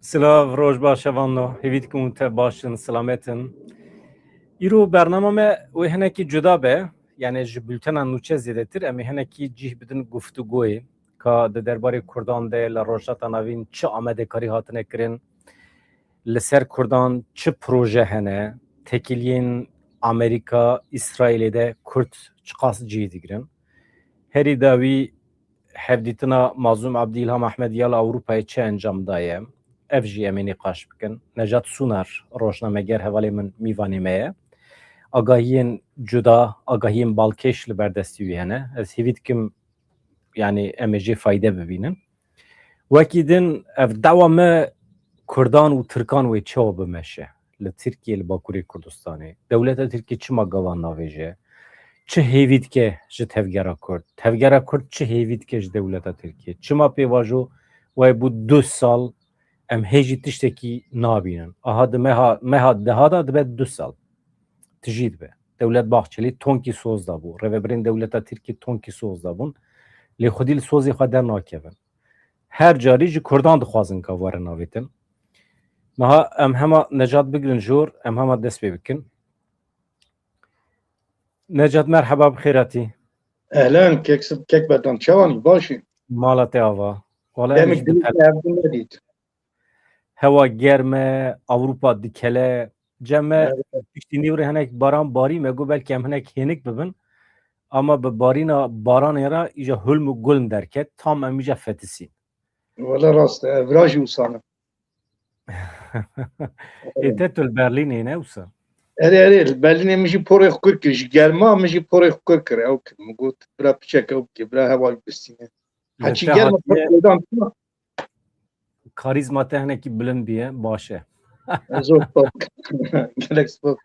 Silav roj baş vanno hevit kum te başın selametin. İro bername me ve heneki cuda be yani ji bültena nuçe zedetir em heneki cih bidin guftugoy ka de derbarê Kurdan de la rojata navîn çi amedekari hatine kirin li ser Kurdan çi proje hene tekiliyên Amerika İsrailê de Kurd çi qas cih digirin herî da wî hevdîtina Mazlum Abdîlham Ehmedî ya li Ewropayê çi encam daye ev jî em ê nîqaş bikin. Nejat Sunar rojnameger hevalê min mîvanê me ye. Agahiyên cuda, agahiyên balkêş li ber destî wî hene. Ez hêvî dikim yani em ê jê fayde bibînin. Wekî din ev dawa me Kurdan û Tirkan wê çawa bimeşe li Tirkiye li Bakurê Kurdistanê. Dewleta Tirkiye çima gavan navêje? Çi hêvî dike ji tevgera Kurd? Tevgera Kurd çi hêvî dike ji dewleta Tirkiye? Çima pêvajo wê bu 2 sal em hêjî tiştekî nabînin. Aha di meha deha da dibe 2 sal. Tijî dibe. Dewlet Bahçeli tonkî soz dabû. Rêveberên dewleta Tirkiye tonkî soz dabûn. Lê xwedî li sozê xwe dernakevin. Her carî ji Kurdan dixwazin ka were navêtin. Meha em hema Necat bigirin jor, em hema dest pê bikin. Necat merheba bi xêratî. Ehlen kek bedan çavanî başî. Mala te ava. Wala em Demek jî ki evde nedît. hewa germ e, Ewropa dikele, cem piştî nîvrê hinek baran barî me got belkî em hinek hênik bibin ama bi barîna baranê re îja hulm û gulm derket tam em îja fetisîn. Valla rast evrajî wîsanım. Ê te tu li Berlînê ne wisa? Erê Berlînê min jî porê xwe kir ji germa min jî porê xwe kir ew kir min got bira piçek ew bike bira hewa bistîne. Heçî Te germa hatiye peydan karizma te hinekî bilind biye baş e. zor top. Gelek spot.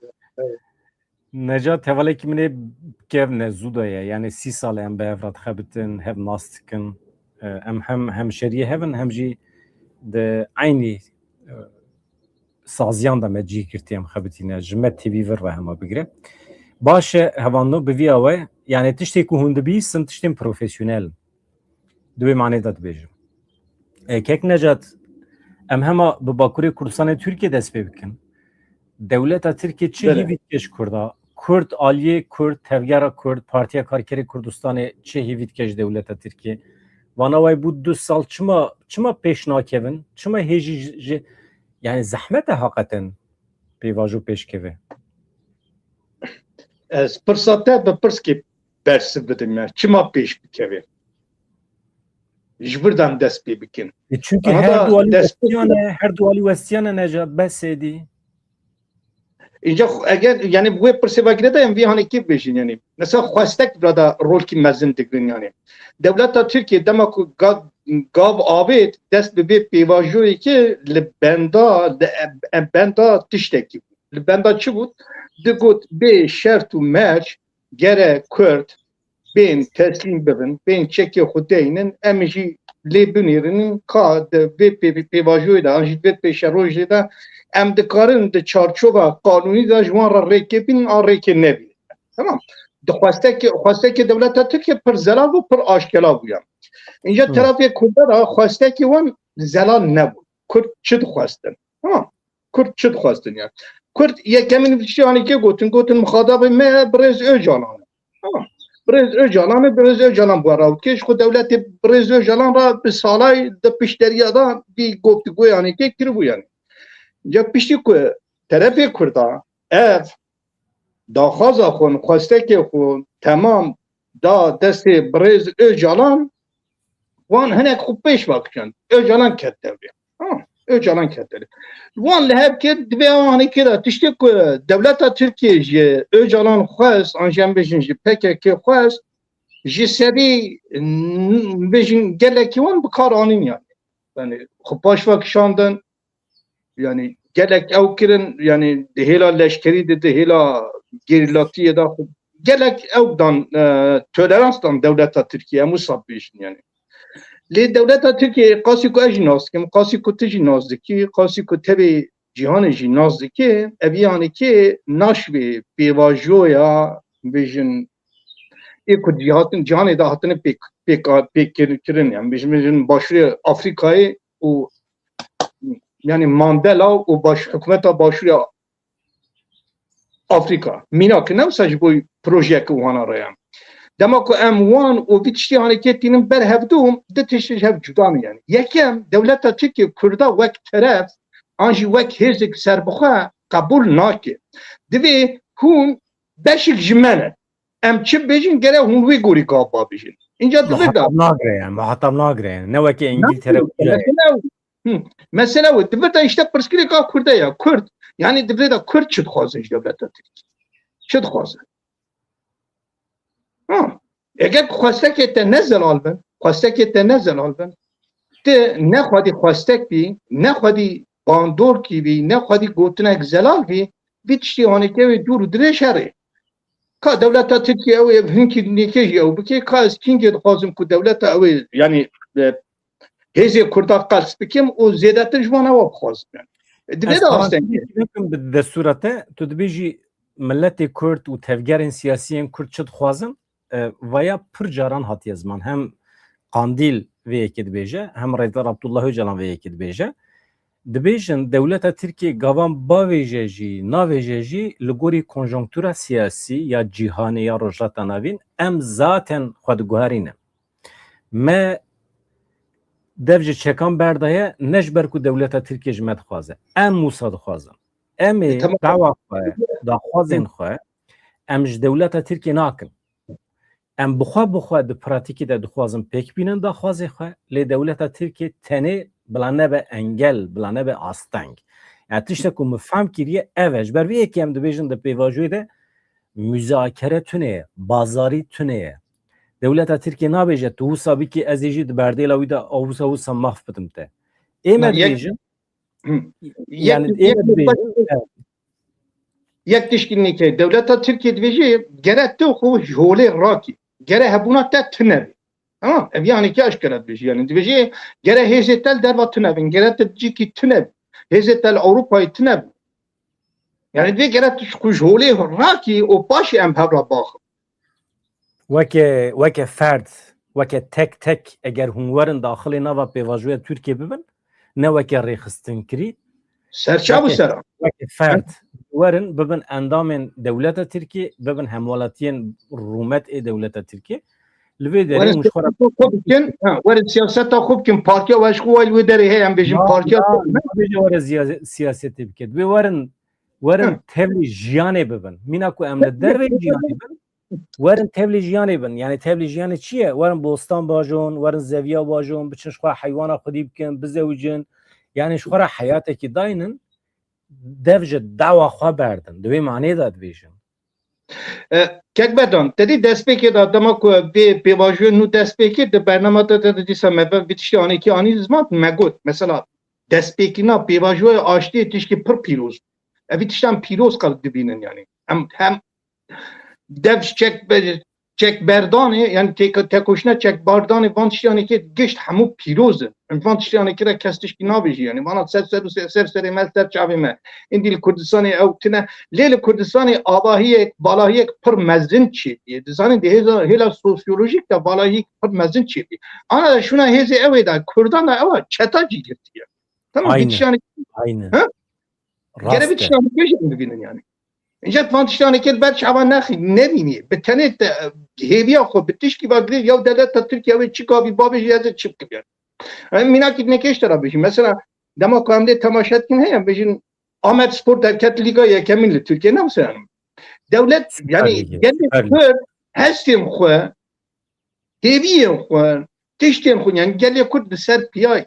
Necat hevalekî min ê kevne zû da ye yani 30 sal em bi hev re dixebitin hev nas dikin em hem hemşeriye hevin hem jî di aynî saziyan da me cih girtî em xebitîne ji me tevî vir ve hema bigire. Baş e hevanno bi vîya we yani tiştê ku hûn dibîstin tiştên profesyonelin. Di wê manê da dibêjim. Kek Necat em hema bi Bakurê Kurdistanê Tirkiye dest pê bikin. Dewleta Tirkiye çi Bele. hêvî dike ji Kurda? Kurd, aliyê Kurd, tevgera Kurd, Partiya Karkerê Kurdistanê çi hêvî dike ji dewleta Tirkiye? Vana way bû 2 sal çima pêş nakevin? Çima hêjî ji yani zehmet e hakikaten pêvajo pêşkeve. Ez pirsa te bi pirskê bersiv bidim ya. Çima pêş bikeve. Ji birdan dest pê bikin. Çünkü Ama her da dualî dest- westiyane Necat besedî. اینجا اگر یعنی بوی پرسیواگیره دا ام وی هانی کی بشین یعنی مثلا خواسtek burada rol ki mezin digrin yani. Devleta Türkiye demek ki gav abid dest bir pivajoy ki li benda tişteki. Li benda çi bud? Digot be şert û merç gere Kürt ben teslim bibin ben çeki xudeynin em jî lê binêrinin ka de vê pêvajoyê de an jî vê pêşerojê de em dikarin di çarçova kanûnî de ji wan re rêkebînin an rêkê nebînin. Tamam. Xwastekê dewleta Tirkiye pir zelal bû pir aşkela bûye. Înca terafê Kurda da xwastekê wan zelal nebû. Kurd çi dixwastin? Tamam. Kurd çi dixwastin yani. Kurd yekemîn tiştî gotin mixadabê me Birêz Öcalan. Tamam. Birêz Öcalan bu rawkê ji xwe dewletê Birêz Öcalan ra bi salay di pişteriya da bir goftugoy anêkê kiribû yani. Ya piştî ku terefê Kurda ev daxwaza xwe xwastekê xwe temam da destê Birêz Öcalan wan hinek xwe pêş vekirin. Öcalan ket devrê. Öcalan ket devrê. Wan li hev kir divê anêkê de tiştê ku dewleta Tirkiye ji Öcalan xwest an jî em bêjin ji PKK xwest ji serî bêjin gelekî wan bi kar anîn yani. Yani xwe paş vekişandin yani gelek ew kirin yani di hêla leşkerî de di hêla gerîlatiyê da gelek ew dan tolerans dan dewleta Tirkiye em wisa bêjin yani. Lê dewleta Tirkiye qasî ku ez jî nas dikim, qasî ku tu jî nas dikî, qasî ku tevê cîhanê jî nas dikê, ev yanekê naşvê pêvajoya bêjin ê ku cîhanê de hatine pêk kirin yani bêjin başûrê Afrikayê û yani Mandela o hükümeta başvuruya Afrika. Mina ki nemsaj bu proje ki wan araya. Dema ku em wan o bitişti hareketinin berhevdum de tişti hev cudan yani. Yekem devleta Türkiye Kurda vek taraf anji vek hezek serbuha kabul nake. Divi hun beşik jimene. Em çi bejin gere hun vi gori kaba bejin. İnca divi da. Muhatap nagre yani. Ne vaki İngiltere Mesela o divi da işte perskiri ka Kurda ya Kurd. Yani divi da Kurd çıt xwazin devleta Türkiye. Çıt xwazin. اگر خواسته که ته نزل آلبن خواسته که ته نزل آلبن ته نخوادی خواسته بی نخوادی باندور کی بی نخوادی گوتنه زلال بی بیتشتی هانی که دور درشره که دولت ترکیه او هنکی نیکه او بکی که از کینگی خوازم که دولت او یعنی هزی کردات قلس بکیم او زیده تر جوانه و بخوازم دوی دا آستن به صورته تو دبیجی ملت کرد و تفگرین سیاسیین کرد چد خوازن ویا پر جاران هاتی زمان هم قاندیل وی اکید بیجه هم رضا عبدالله öcalan وی اکید بیجه دبیجن دولت ترکیه گاوان با ویجه جی نا ویجه جی لگوری کنجنکتورا سیاسی یا جیهانی یا رجلت ناوین ام ذاتن خودگوهرینه ما devce çekan berdaya neşber ku devleta Türkiye jmet xwaze em Musa dixwaze em dava xwe da xwazên xwe em ji devleta Türkiye nakin em bixwe di pratikî de dixwazin pêk bînin da xwazê xwe lê devleta Türkiye tenê bila nebe engel bila nebe asteng yani tiştek ku min fehm kiriye ev e ji ber vê yekê em dibêjin di pêvajoyê de müzakere tune bazarî tune devleta Türkiye nabêje tu wisa bikî ez ê jî di berdêla wî de wisa maf bidim te ême dibêjin yani ême dibêjin yek tişkinlikê devleta Türkiye dibêje gere te xwe jolê rakî gere hebûna te tune tamam ev yani ki aşkara dibêje yani dibêje gere hêzê tel derva tune bin gere te cikî tune hêzê tel Ewropayê tune bin yani dibê gere tu xwe jolê rakî û paşê em hevra baxin weke ferd weke tek eger hûn werin daxilê nava pêvajoya Türkiye bibin ne weke rêxistinkerî serçavû sera weke ferd werin bibin endamên devleta Türkiye bibin hemwelatiyên rûmet ê devleta Türkiye li vê derê hûn werin siyaseta xwe bikin partiya weşxwayl wê derê heye em bêjin partiya were siyasetê bike divê werin tevlî jiyanê bibin mîna ku em li dervê jiyanê bin werin tevlî jiyanê bin yani tevlî jiyanê çi ye werin bostan bajon werin zeviya bajon biçin ji xwe heywana xwedî bikin bizewicin yani ji xwe re heyatekî dayinin dev ji dawa xwe berdin di vê manê de dibêjin Kekberdan tedî destpêkê da dema ku bê pêvajoyê nû destpêkê di bername te de dîsa me bi tiştî anêkî anî ziman me got mesela destpêkîna pêvajoya aştiyê tiştî pir pîroz evî tiştan pîroz qal dibînin yani em hem dev çekberdanê yani tekoşina çekbardanê van tiştanekê gişt hemû pîrozin van tiştanekî re kes tişkî nabêjî yani vana ser serê me ser çavê me îndî li Kurdistanê ew tune lê li Kurdistanê avahiyek balahiyek pir mezin çêdiye dizanî di hêla sosyolojîk de balahiyek pir mezin çêdiye ana şuna hêzê ew ê da Kurdan da ew çeta cî girtiye tamam tiştanê aynen gere bir tiştanê dibînin yani İnce tiştanekê ber çavan nebînî bi tenê te hêviya xwe bi tişkî vegirî ya devleta Tirkiye wê çi gavî babê jî ez ê çi bikim yani mînakî nekeş tera bêjî mesela dema ku em dê temaşa dikin heye bêjin Ahmet Spor derket Liga yekemîn li Tirkiye ne yani devlet yani gelê Kurd hestên xwe hêviyên xwe tiştên xwe yani gelê Kurd bi ser piyayê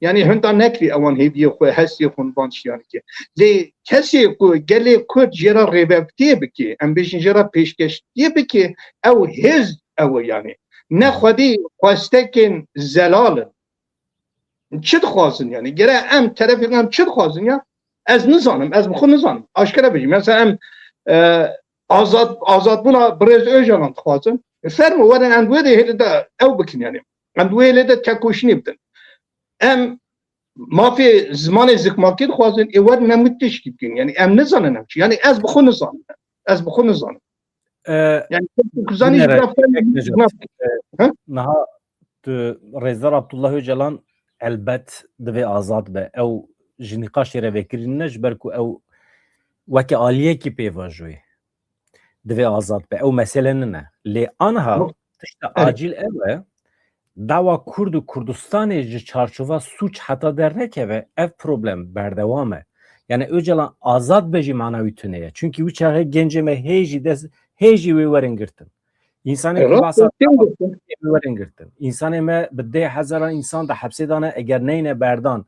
yani hundan nekri ewan hêviyê xwe hestê xwe van tiştanekê lê kesê ku gelê Kurd jêra rêvebitiyê bike em bêjin jêra pêşkeştiyê bike ew hêz ew yani ne xwedî xwestekên zelalin çi dixwazin yani gere em terefên em çi dixwazin ya ez nizanim ez bi xwe nizanim aşkere bêjim mesela em azadbûna Birêz Öcalan dixwazin fermo werin em wê hêlê de ew bikin yani em wê hêlê de tekoşînê bidin em mafê zimanê zikmakê dixwazin ê werin em wî tişkî bikin yani em nizanin em çi yani ez bi xwe nizanim ez bi xwe nizanim yani kuzanî niha Rêza Abdullah Öcalan elbet divê azad be ew ji nîqaşê re vekirin ne ji ber ku ew weke aliyekî pêvajoyê divê azad be. Ew mesele ne. Lê anha tişta acîl ew e dawa Kurd û Kurdistanê ji çarçova sûç heta dernekeve ev problem berdewam e. Yani öcalan azad be jî mana wî tune ye. Çünkü wî çaxê gencê me hê jî wê werin girtin. İnsanekî bahsa wê werin girtin. İnsanê me bi 10,000 insan da hepsê dane eger neyne berdan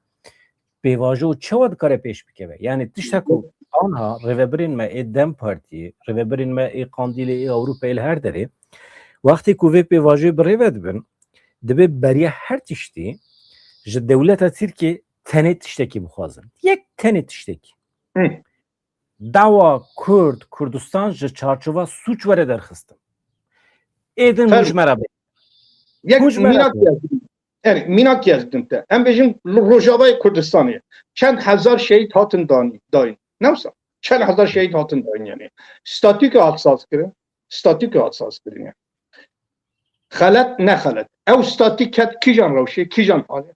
pêvajo û çawa dikare pêş bikeve. Yani tişta ku anha rêveberên me ê Dem Partiyê, rêveberên me ê Qandîlê, ê Ewropayê li her derê wextê ku vê pêvajoyê bi rêve dibin dibe beriya her tiştî ji dewleta Tirkiye tenê tiştekî bixwazin. Yek tenê tiştekî. Dawa Kurd, Kurdistan ji çarçova sûç were derxistin. Êdin hujmera be. Yek minak yazdım. Yani minak yazdım te. Em bejim Rojavayê Kurdistanê. Çend hezar şehit hatin dayın. Newsa? Çend hezar şehit hatin dayın yani. Statûk hatsas kirin. Statûk hatsas kirin yani. Xelet ne xelet. Ew statîk ket kîjan rewşê, kîjan halê.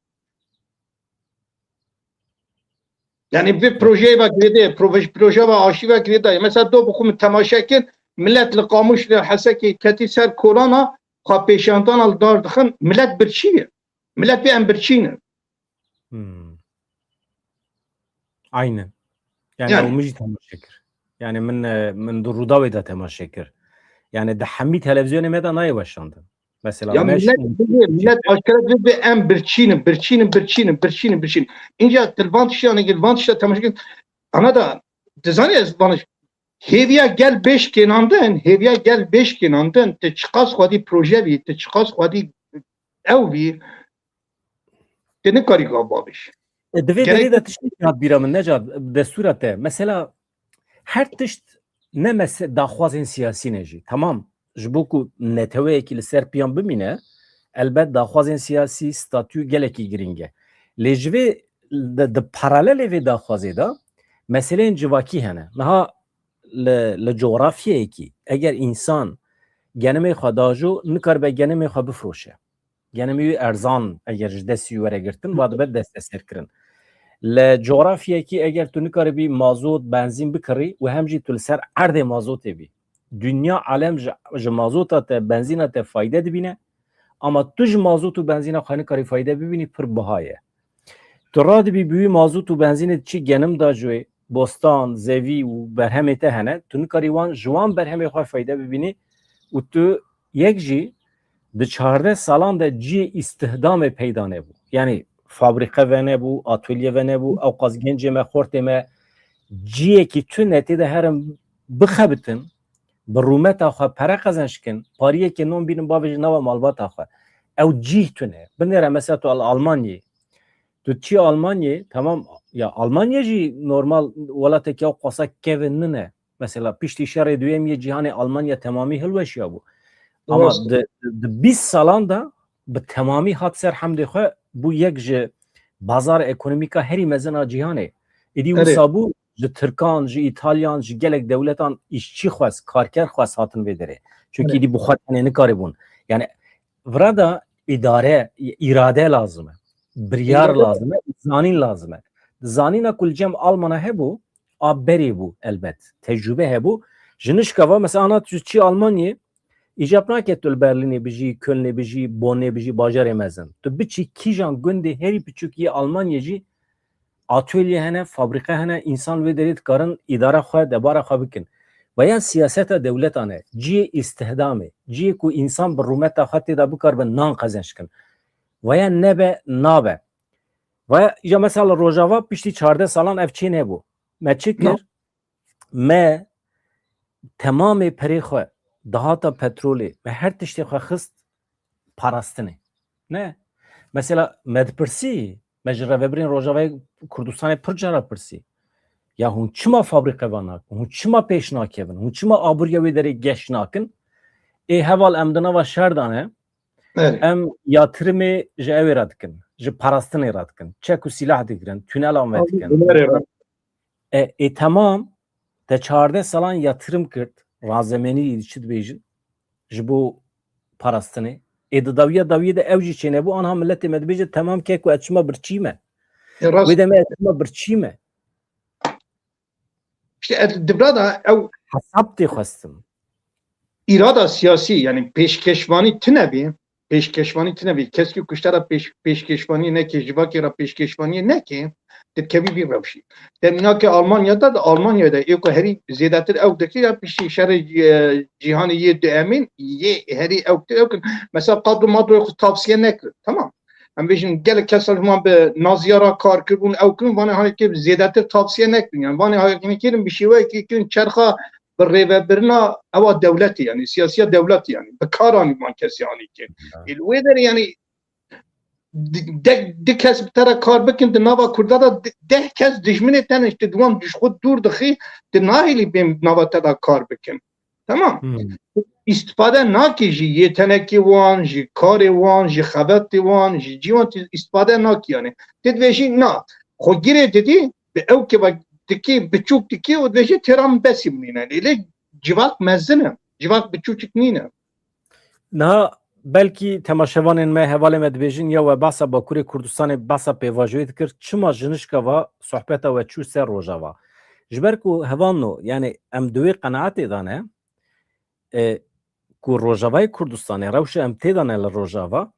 Yani bir projeye bak girdi, proje ve arşive girdi. Mesela do bukum temaşekin millet li qamuş li heseki keti ser korona kapêşandan al dar dixin millet birçiye. Millet bir em birçîne. Aynen. Yani o müjde temaşekir. Yani min du Rûdawê de temaşekir. Yani de hemî televizyonê me de nayê başlandı. Mesela ya millet aşkara bir em birçînin. İnce tilvan tiştane gel van tişta temaşekin ana da dizaniye bana Hevya gel 5 kenandın, hevya gel 5 kenandın, te çıkas xwedî proje bî, te çıkas xwedî ew bî, te nikarî gavabiş. Divê derê de tiştê hat bîra min necat destûra te. Mesela her tişt ne daxwazên siyasî ne jî. Tamam, ji bo ku neteweyekî li ser piyan bimîne, elbet daxwazên siyasî statû gelekî giring e. Lê ji vê di paralelê vê daxwazê de meseleyên civakî hene. Niha li coğrafyayekî eger însan genimê xwe dajo nikaribe genimê xwe bifroşe. Genimê wî erzan eger ji destî were girtin va dibe desteserkirin. Li coğrafyayekî eger tu nikaribî mazot, benzîn bikirî û hem jî tu li ser erdê mazotê bî. Dünya alem ji mazota te, benzîna te fayde dibîne ama tu ji mazot û benzîna xwe nikarî fayde bibînî pir biha ye. Tu radibî bi wî mazot û benzînê çi genim dajoyê bostan, zevî û berhemê te hene, tu nikarî wan ji wan berhemê xwe fayde bibînî û tu yek jî di 14 salan de ciyê istihdamê peyda nebû. Yani fabrîqe ve nebû, atölye ve nebû, ew qas gencê me, xortê me ciyekî tunetê de herin bixebitin, bi rûmeta xwe pere qezençkin, pariyekê non bînin bavê ji nava malbata xwe. Ew cih tune. Binêre mesela tu Almanyayê. Tu çi Almanyayê, tamam ya Almanya jî normal welatekî ew qasa kevin nine. Mesela piştî şerê duyêmiyê cîhanê Almanya temamî hilweşiya bû. Ama di 20 salan da bi temamî hat ser hemdê xwe bû yek ji bazar ekonomîka herî mezina cîhanê. Êdî wisa bû ji Tirkan, ji İtalyan, ji gelek dewletan îşçî xwes, karker xwes hatin vê derê. Çünkü êdî bi xwe tenê nikaribûn. Yani vira da idare, irade lazım e. Biryar lazım e, zanîn lazım e. Zanîna ku li cem Almana hebû, a berê bû elbet. Tecrübe hebû. Ji nişkava mesela ana tu çi Almanyayê İcap nake tu li Berlînê bijî, Kölnê bijî, Bonnê bijî, bajarê mezin. Tu biçî kîjan gundê herî piçûkî Almanyê jî atölye hene, fabrîqe hene, însan vê derê dikarin îdara xwe, debara xwe bikin. Veya siyaseta dewletan e, ciyê îstihdamê, ciyê ku însan bi rûmeta xwe tê de bikarbin nan qezençkin. Veya nebe, nabe. Veya ya mesela Rojava piştî 14 salan ev çê nebû. Me çi kir? Me temamê perê xwe dahata petrolê ve her tiştê xwe xist parastinê. Ne? Mesela medpirsî, me ji rêveberên Rojavayê Kurdistanê pir cara pirsî. Ya hûn çima fabrîqe ve nakin? Hûn çima pêş nakevin? Hûn çima aboriya wê derê geş nakin? Ê heval em di nava şer dane, em yatırımê ji ew re dikin, ji parastinê re dikin. Çek û silah digirin, tünelan ve dikin. Temam, te 14 salan yatırım kirt, razemenî çi dibêjin, ji bo parastinê. Di dawiya de ew jî çêne bû, anha milletê me dibêje temam kek û ez çima birçî me. راست وی دمه ما برچیمه işte دبرادا او حساب تی خواستم irada siyasi yani peşkeşvani tünebi kes ki kuşlara peşkeşvani ne ki jivakira peşkeşvani ne ki tepkebi bir revşi temina ki Almanya'da eko heri ziyadetir evdeki ya bir şey şerri cihani ye de emin ye heri evdeki mesela kadro madro tavsiye ne tamam hem bizim gel kesel zaman be naziyara kar kırbun evkün bana hani ki ziyadetir tavsiye ne yani bana hani ki bir şey var ki gün çarha بالريفابرنا او دولتي يعني سياسيه دولتي يعني بكاراني ما كاس يعني كي الويدر يعني دك كسب ترى كار بكن نافا كردا ده كاس دجمنه تن işte دوام دش خود دور دخي تناهي بين نافا ترى كار بكن tamam istifade naki ji yeteneki wan ji karê wan ji xebetê wan ji ciwan istifade naki yani tedveji na xo girê dedi be ew ke diki biçuk diki o dveji teram besim nine ile civak mezzine civak biçuçik nine نه بلکی تماشاوانین ما حواله مدبیجین یا و باسا با کوری کردستان باسا پیواجوی کرد چما جنشکا و صحبتا و چو سر روژاوا جبرکو هوانو یعنی ام دوی قناعت دانه کو روژاوای کردستان روش ام تیدانه لروژاوا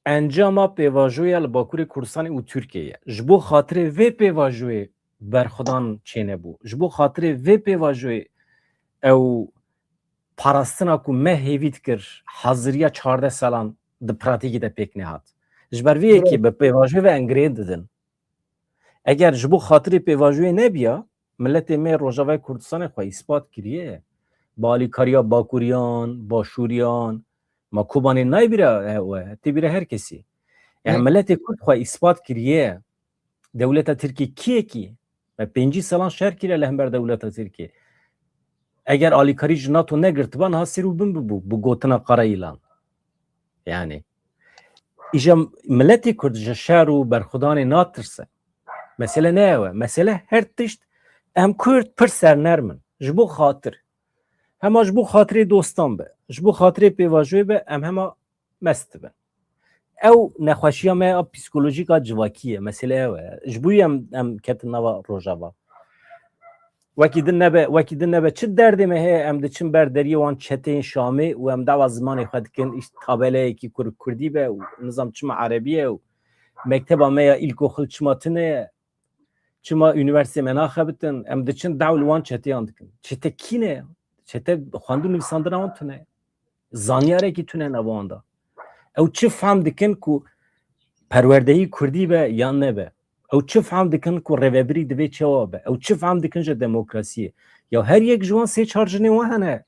انجام پیواجوی لباکوری کردستان و ترکیه جبو خاطر وی پیواجوی برخدان چینه بو جبو خاطر وی پیواجوی او پاراستنا کو مه هیویت کر حاضریا 14 سالان د پراتیکی ده پک نه هات جبر وی کی به پیواجوی و انگریز ددن اگر جبو خاطر پیواجوی نبیا ملت می روجاوای کردستان خو اثبات کریه بالی کاریا باکوریان باشوریان ما کوبانی نایبیره و تیبیره هر کسی yani ملت کرد خو اثبات کریه دولت ترکی کی و 5 سالان شهر کیره لهمبر دولت ترکی eğer alikari NATO negirtban ha sirubun bu gotuna qaraylan yani ijam milleti kurd şaru berxudan natirse mesela ne ve mesela her tişt em kurd pir sernermin jbu xatir hema jbu xatiri dostan be jbu xatiri pevajoy be em hema mest be ew nexweşiya me psikolojika civakiye mesela ve jbu em ketin nava rojava وکی دن نبه چه دردی مه ام د چن بردری وان چتین شامی و ام دوا زمان خود کن ایش تابله کی کردی به نظام چما عربیه و مکتبا ما ایلکو خل چما تنه چما یونیورسیته منا خبتن ام د چن داول وان چتیان دکن چته کینه چته خواندو نویساندن وان تنه زانیاره کی تنه نواندا او چه فهم دکن کو پروردهی کردی به یا نه به او چه فهم دکن کو ریوبری دوی چوابه او چه فهم دکن جه دموکراسیه یا هر یک جوان سه چهار جنه وهنه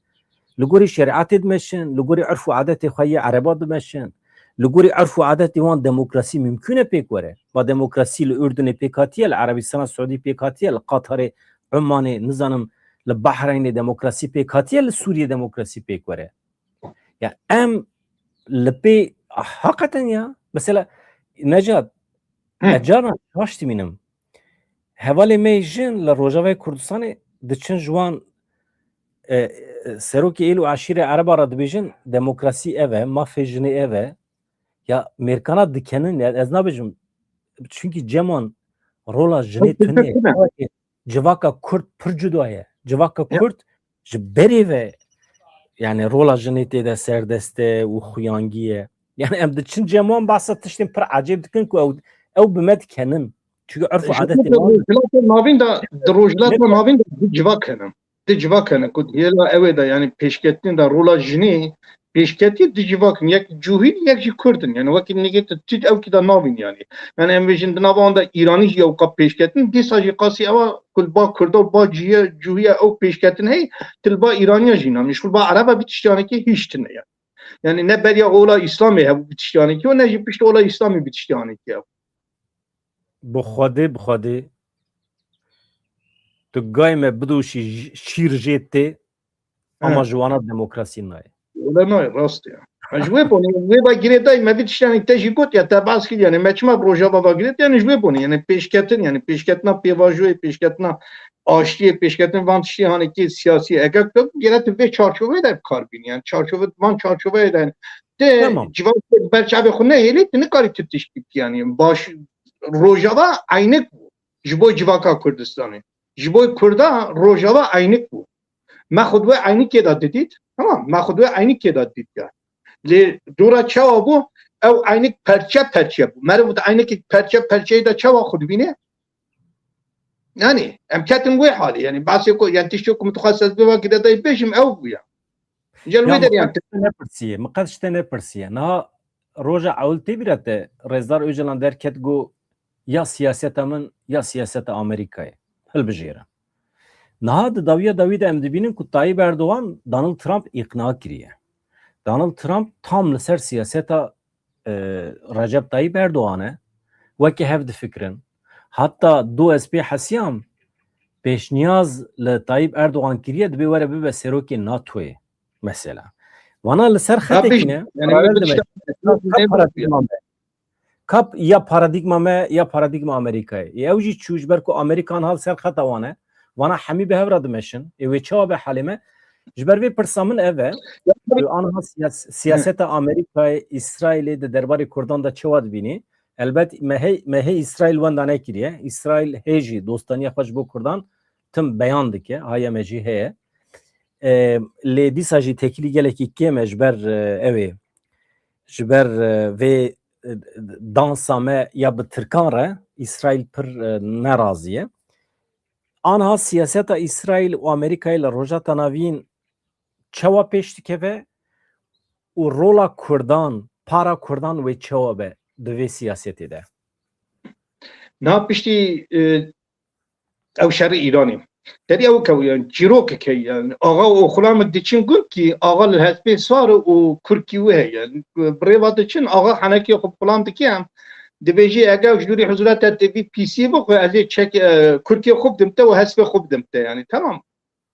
لگوری شریعت دمشن لگوری عرف و عادت خوی عربات دمشن لگوری عرف و عادت دیوان دموکراسی ممکنه پیک وره با دموکراسی الاردن پیکاتیه العربستان السعودی پیکاتیه القطر عمان نظام البحرین دموکراسی پیکاتیه لسوریه دموکراسی پیک وره یا ام لپی حقیقتا یا مثلا نجات اجارا هاشتی مینم حوالی میجن لروجاوی کردستان دچن جوان سروکی ایلو عشیر عرب را دبیجن دموکراسی اوه مافجنی اوه یا مرکانا دکنن از نبیجم çünkü ceman rola jene tüne cevaka kurt pırcudaya cevaka kurt beri ve yani rola jene de serdeste u xuyangiye yani em de çin ceman bahsetmiştim per acayip dikin ku او بمد کنن çünkü عرف عادت navin da drojlat navin da civakenen de civakenen ku yela evda yani peşkettin da rola jini peşketti de civakın yak cuhin yak kurdun yani vakit neget tit ev ki da navin yani emvejin navanda İrani ya ka peşkettin de saji qasi ama kul ba kurdo ba ciye cuhiye o peşkettin hey tilba İraniya jina mishul ba araba bitiştiyane ki hiç tine yani ne beriya ola İslami bu bitiştiyane ki o ne jipişte ola İslami bitiştiyane ki بخواده تو گای me بدوشی شیر جیته ama جوانا دموکراسی نای ولا نای راست ya جوی بونی وی با گیردای مبیت شانی تجی گوت یا تباس کی yani meçma proje baba giret yani jوی بونی yani peşketin yani peşketna pevajoy peşketna aştiye peşketin vantişi hani ki siyasi egak giret ve çarşova da karbin yani çarşova van çarşova eden de civan berçabe xune elit ne kari tütüş yani baş Rojava aynek bu. Jibo civaka Kurdistan'ı. Jibo Kurda Rojava aynek bu. Mahud ve aynek yeda dedit. Tamam. Mahud ve aynek yeda dedit ya. Le dura çava bu. Ev aynek perçe bu. Merhaba aynek perçeyi de çava khudbine. Yani emkatin bu hali. Yani bazı ko yani tişo kum mutakhassas bir vakit de beşim ev bu ya. Celve der yani. مقدشته نپرسیه نه روژا اول تبیرته رزدار اوجلان درکت گو یا سیاست من یا سیاست آمریکای هل بجیره نه داوید ام دبینن کو طایب اردوغان دونالد ترامپ اقناع کریه دونالد ترامپ tam لسر سیاست رجب طایب اردوغانه وکی هفت فکرن حتی دو اسپی حسیام پیش نیاز لطایب اردوغان کریه دبی وره ببه سروکی ناتوی mesela. Vana لسر خطه kap ya paradigma me ya paradigma Amerika'ya. Evci çujber ko Amerikan hal ser khata vana. Vana hemi be hevra demeşin. Ve çava be halime. Jber ve persamın eve. Anha siyaseta Amerika'ya İsrail'e de derbari Kurdan da çavad bini. Elbet mehe İsrail vandane kiriye. İsrail heji dostaniye xoş bu Kurdan tüm beyandı ki haya meci heye. Le disaji tekili geleki ki mecber evi. Jber ve dansame ya bi Türkan re İsrail pir neraziye. Anha siyaseta İsrail ve Amerika ile rojata navîn çawa peş dikeve û rola Kurdan, para Kurdan ve çawa be di siyasetê de. Ne piştî ew şerî Îranê. Derî ew kewiyan çîrokeke yani ağa û xulam diçin gund ki ağa li hespê sar û Kurkî wê heye. Birêva diçin ağa henekê xwe xulam dikêm dibêjî eger ji dûrî hizûreta te vî PC bixwe ez ê çek Kurkê xwe bidim te û hespê xwe bidim te yani tamam.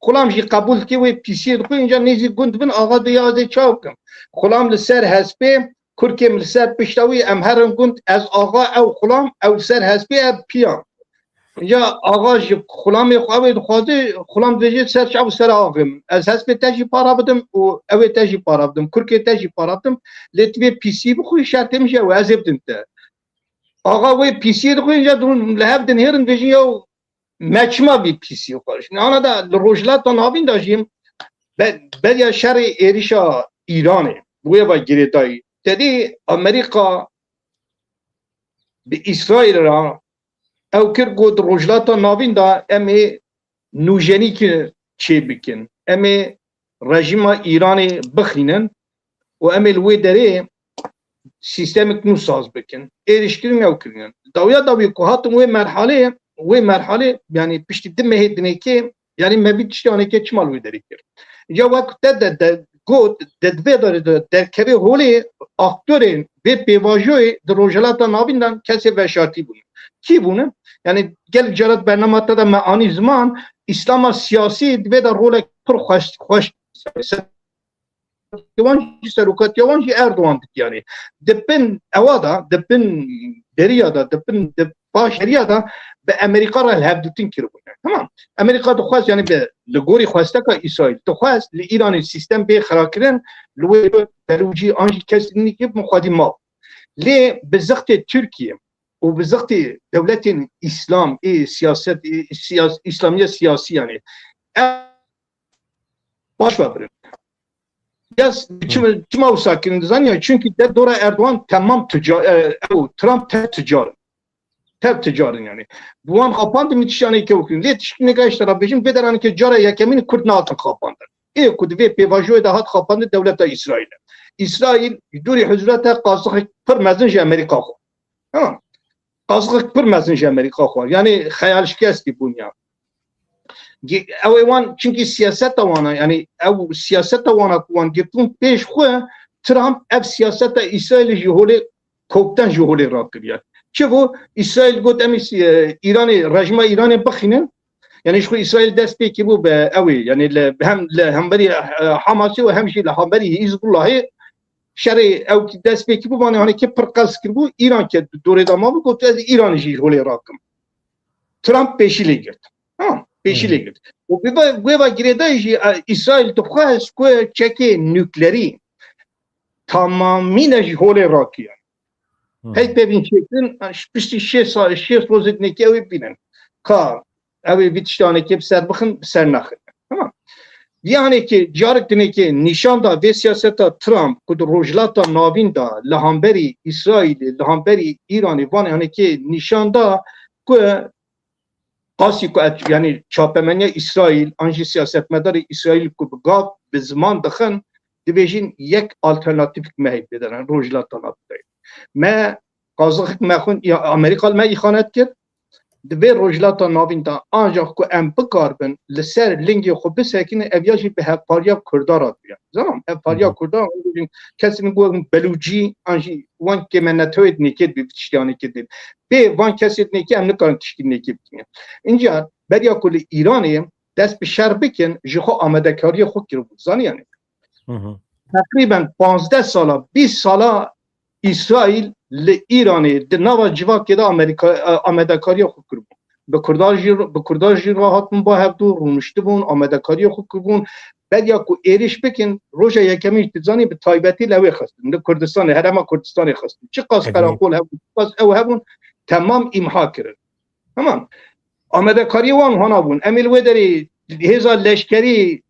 Xulam jî qebûl dike wê PC dixwe înca nêzî gund bin ağa diya ez ê çav bikim. Xulam li ser hespê Kurkê li ser pişta wî em herin gund ez ağa ew xulam ew li ser hespê ev piyan. Ya ağa ji xulamê xwe dixwaze xulam dibêje ser çav ser avim. Ez hespê te jî para bidim û ew ê te jî para bidim. Kurkê te jî para bidim. Lê tu vê PC bixwî şertê min jî ew ez ê bidim te. Ağa wê PC dixwî înca li hev din hêrin dibêjin ya meçma vî PC xwe. Şimdi ana da li rojhilata navîn da jî beriya şerê êrişa Îranê wê ve girêdayî. Tedî Amerîka bi İsraîl ra ew kir got rojhilata navîn da em ê nûjenîkê çê bikin. Em ê rejima Îranê bixînin û em ê li wê derê sistemik nû saz bikin. Êrişkirin ew kirinin. Dawiya da wî ku hatin wê merhalê yani piştî di mehê dinêkê yani me vî tiştanekê çima li wê derê kir. Ya wek te de got de divê de derkevê holê aktörên vê pêvajoyê di rojhilata navîn de kesê veşartî bûn. Kî bûne? Yani gelek carat bernamata da me anî ziman İslama siyasî divê de rolek pir xweş Serokatiyawan jî Erdoğan dik yani. Dipin ewa da dipin deriya da dipin baş deriya da be Amerika ra hevdutin kiribûne. Tamam. Amerika dixwaz yani be li gorî xwesteka İsrail dixwaz li İranê sistem bê xirakirin li wê berûcî an jî kesinlikî xwedî mal. Lê bi zixtê Türkiye û bi zixtê dewletên İslam siyaset İslamiye siyasî yani baş verin. Yaz çima sakirin zanya çünkü de dora Erdoğan tamam Trump tep ticarın yani. Bu an kapandı mitişane ki okuyun. Letişkine kaçtara bejim bederan ki cara yakemin Kürt altın kapandı. Kud ve pevajoy da hat kapandı devlete İsrail. İsrail duri huzurata qazık pir mezin Amerika xo. Tamam. Qazık pir mezin Amerika xo. Yani hayal şikesti bunya. Ewan çünkü siyaseta wana yani ev siyaseta wana kuan gitun peş xwe Trump ev siyaseta İsrail jihole koktan jihole rakiriya. Çevo İsrail got em İran'ı rejima İran'ı baxinin yani şu İsrail desteği ki bu be evi yani hem beri Hamas'ı ve hem şey hem beri Hizbullah'ı şer'i ev desteği ki bu bana hani ki perkas ki bu İran ki doğru ama bu got İran jihole rakım. Trump peşiyle girdi. Tamam. Peşiyle girdi. O bir giredi İsrail dixwaz ku çeke nükleri tamamıyla jihole rakıya. Hey bebin çektin, pişti şes rozet neke evi binin. Ka evi bitiştane kep ser bakın ser nakın. Tamam. Yani ki carık dineki nişanda ve siyaseta Trump kudu rojlata navinda lahamberi İsrail'i, lahamberi İran'ı van yani ki nişanda ku qasi ku yani çapemenya İsrail, anji siyasetmedarı İsrail ku gav bi zaman dixin dibêjin yek alternatif mehib bidin rojlata navinda. Me qazık me xun Amerika me ihanet kir Divê rojlata navinda ancak ku em bikarbin li ser lingê xwe bisekine ev ya jî bi hevpariya Kurda re duyan. Zaman hevpariya Kurda kesên got Belûcî an jî wan kêm netewê nêkê bi tiştiyanekê dib. Bê van kesê nêkê em nikarin tiştî nêkê bikin. Înca beriya ku li Îranê dest bi şer bikin ji xwe amedekariya xwe kiribû. Zaniyane. Teqrîben 15 sala 20 sala İsrail li İranê di nava civakê de amedekariya xwe kiribû. Bi Kurdan jî rahatin ba hevdû rûniştibûn, amedekariya xwe kiribûn. Beriya ku êriş bikin roja yekemî tizanî bi taybetî li ew ê xistin. Li Kurdistanê, herêma Kurdistanê xistin. Çi qas qerakol hebûn, qas ew hebûn temam imha kirin. Tamam. Amedekariya wan hana bûn. Em ê li wê derê hêza leşkerî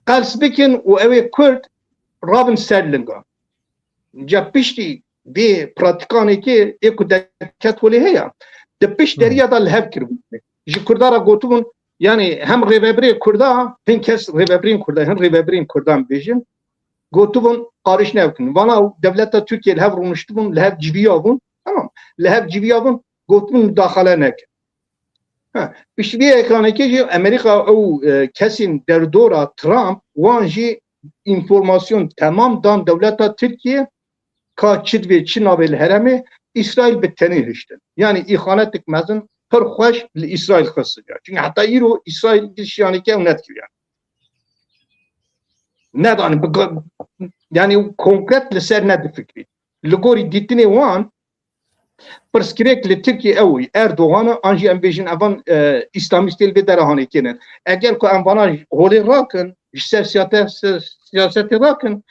qels bikin û ew ê Kurd rabin ser linga. Ca piştî bê pratikanekê ê ku deket welê heye di piş deriya da li hev kiribûn. Ji Kurda re gotibûn yani hem rêveberê Kurda hin kes rêveberên Kurda hin rêveberên Kurdan bêjin gotibûn qarîş nevkin. Vana devleta Tirkiye li hev rûniştibûn li hev civiyabûn. Tamam. Li hev civiyabûn gotibûn müdaxale nekin. Piştî vê ekranekê jî Amerîka ew kesên derdora Trump wan jî informasyon tamam dan devleta Tirkiye ka çid ve çi navê li heremê İsrail bi tenê hiştin. Yani îxanetek mezin pir xweş li İsrail xisiya. Çünkü heta îro İsrail dişyanekê ew netkiriye. Nedanî yani konkret li ser nedifikrî. Li gorî dîtinê wan pirsgirêk li Tirkiye ew Erdoğan'a an jî em bêjin evan İslamîstê li vê dere hanekênin. Eger ku em vana holê rakin ji ser siyasetê rakin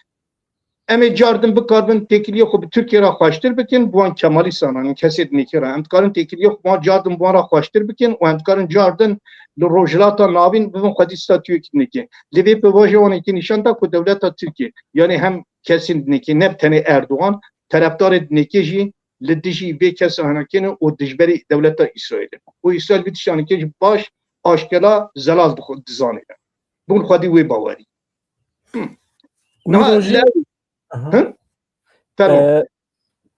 em ê cardin bikarbin têkiliya xwe bi Tirkiye re xweştir bikin bu wan Kemalî sanan kesê dinêkê re em dikarin têkiliya xwe wan cardin bu wan re xweştir bikin û em dikarin cardin li rojhilata navîn bibin xwedî statûyekî dinêkê. Li vê pêvajoya wanekî nîşan da ku devleta Tirkiye yani hem kesên dinêkê ne bi tenê Erdoğan terefdarê dinêkê jî li dijî vê kesê henekîne û dijberî devleta İsrailê. û İsrail vê tiştanekê jî baş aşkela zelal dizanê. Bûn xwedî wê bawerî.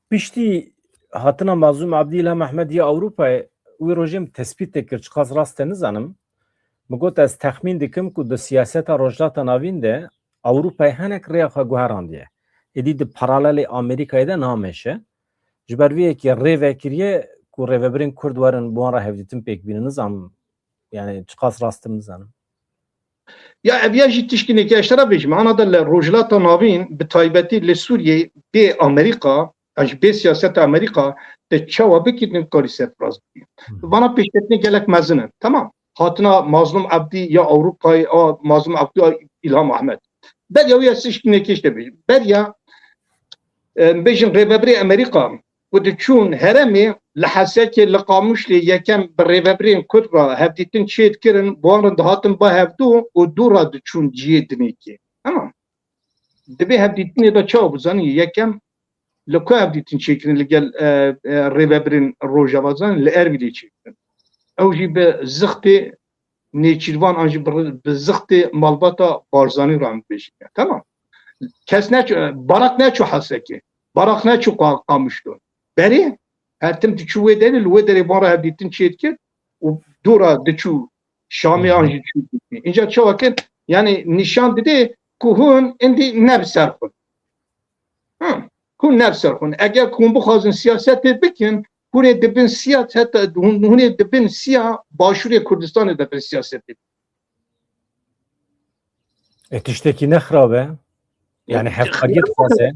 Piştî hatina Mazlum Abdî İlham Ehmedî Ewropayê wê rojê tespît kir çiqas rast te nizanim. Mi got ez texmîn dikim ku di siyaseta rojlata navîn de Ewropayê hinek rêya xwe guherandiye. Êdî di paralelê Amerîkayê de nameşe. Ji ber vê yekê rê vekiriye ku rêveberên Kurd werin bu wan re hevdîtin pêk bînin nizanim. Yani çiqas rastim nizanim. Ya ev jî tişkînekî eştera bêjim ana da li rojhilata navîn bi taybetî li Sûriyê bê Amerîka ji bê siyaseta Amerîka de çawa bikînin karî serfiraz bikî. Vana pêşketinê gelek mezin in. Tamam. Hatina Mazlum Abdî ya Ewropayê a Mazlum Abdî ya İlham Ehmed. Beriya wê tişkînekî işte bêjim. Beriya bêjin rêveberê Amerîka ku diçûn heremê li hesekê li Qamişlê yekem bi rêveberên Kurd re hevdîtin çêt kirin bu wan dihatin ba hevdû û dû ra diçûn ciyê dinêkê. Tamam. Divê hevdîtinê de çawa bizanî yekem li ku hevdîtin çêkirin li gel rêveberên Rojava zanî li Erbilê çêkirin. Ew jî bi zixtê nêçîrvan an jî bi zixtê malbata Barzanî re em bêjin. Tamam. Kes barak neçû hesekê. Barak neçû Qamişlo. Berê hertim diçû wê derê li wê derê wan re hevdîtin çêt kir û dû ra diçû Şamê an jî çû. Înca çawa kir yani nîşan dide ku hûn endî ne bi ser xwe. Hûn ne bi ser xwe. Eger hûn bixwazin siyasetê bikin hûn ê dibin siyaseta hûn ê dibin siya Başûrê Kurdistanê de bir siyasetê. Tiştekî ne xirab e? Yani hevkariyê dixwaze.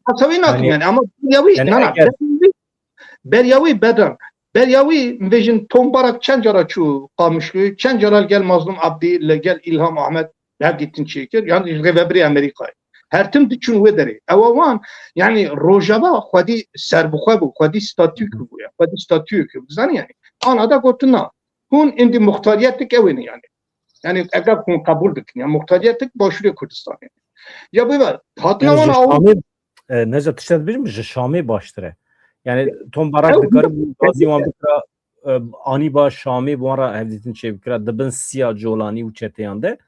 Tasavî nakim yani ama beriya wî bedran. Beriya wî bêjin tombarak çend cara çû Qamişloyê, çend cara gel Mazlum Abdî li gel İlham Ehmed hevdîtin çêkir yani rêveberê Amerîkayê. هر تم دچون و داره اوان یعنی روجاوا خودی سربخوا بو خودی ستاتیک بو خودی ستاتیک بزن یعنی آن دا گفت نه هون اندی مختاریت که وینه یعنی اگر کن قبول بکنی مختاریت باشوری کردستان یا بیاد هاتنا Yani اون Şam'ı Necdet tiştet bilir mi? Şam'ı baştıra. Yani Tom Barak dikarı bazı wan bikra ani baş Şam'ı bu ara evditin şey bikra dibin siya jolani u çeteyande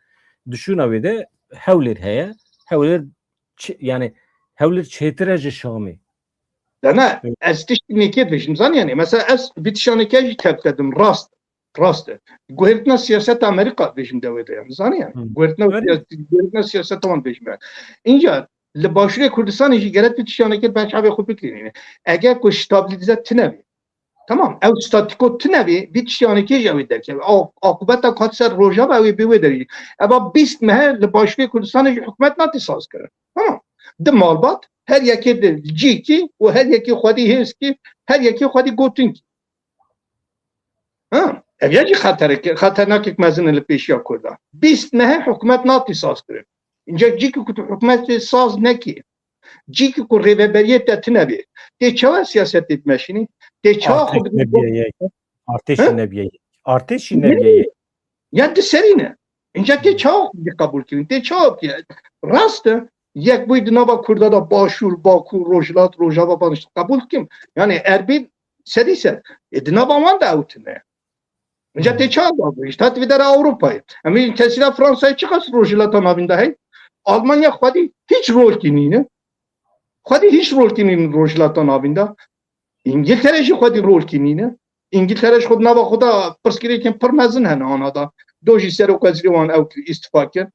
düşün avide hevler heye hevler yani hevler çetire Şam'ı. Dana ez tiştiniket vejim zan yani mesela ez bitişaneke tepkedim rast guhertna siyaset Amerika vejim devede yani zan yani guhertna siyaset aman vejim yani inca li başure Kurdistan işi gerek bitişaneke ben şabe xu bikrini eğer ku stabilize tinevi tamam ev statiko tinevi bitişaneke javi derke akubeta katser rojava ve biwe deri ama bist mehe li başure Kurdistan işi hükümet nati saz kere tamam de malbat her yeki de ciki ve her yeki xwedî hêzkî her yeki xwedî gotin kî ev yekî xeternakek mezin li pêşiya Kurdan bîst mehe hikûmet natî saz kirin inca cîkî ku tu hikûmetê saz nekî cîkî ku rêveberiyê te tinebê tê çawa siyasetê dimeşînî tê çawa Artêşî neviyeyê ya di serî ne inca tê çawa xwe qebûl kirin tê çawa rast e یک بوی دنبا کرده باشور باکو روجلات روجاوا بانش قبول کیم یعنی اربی سریسه دنبا من da اوتنه اینجا تیچا باش تا در اروپا همین تسلا فرانسه چقدر روجلات نابینده هی آلمانیا خودی هیچ رول کینینه خودی هیچ رول کینین روجلات نابینده انگلترا خودی رول کینینه انگلترا خود نوا خدا پرسکری کم پرمزن هن آنها دا دوجی سر وزیروان او استفاده کن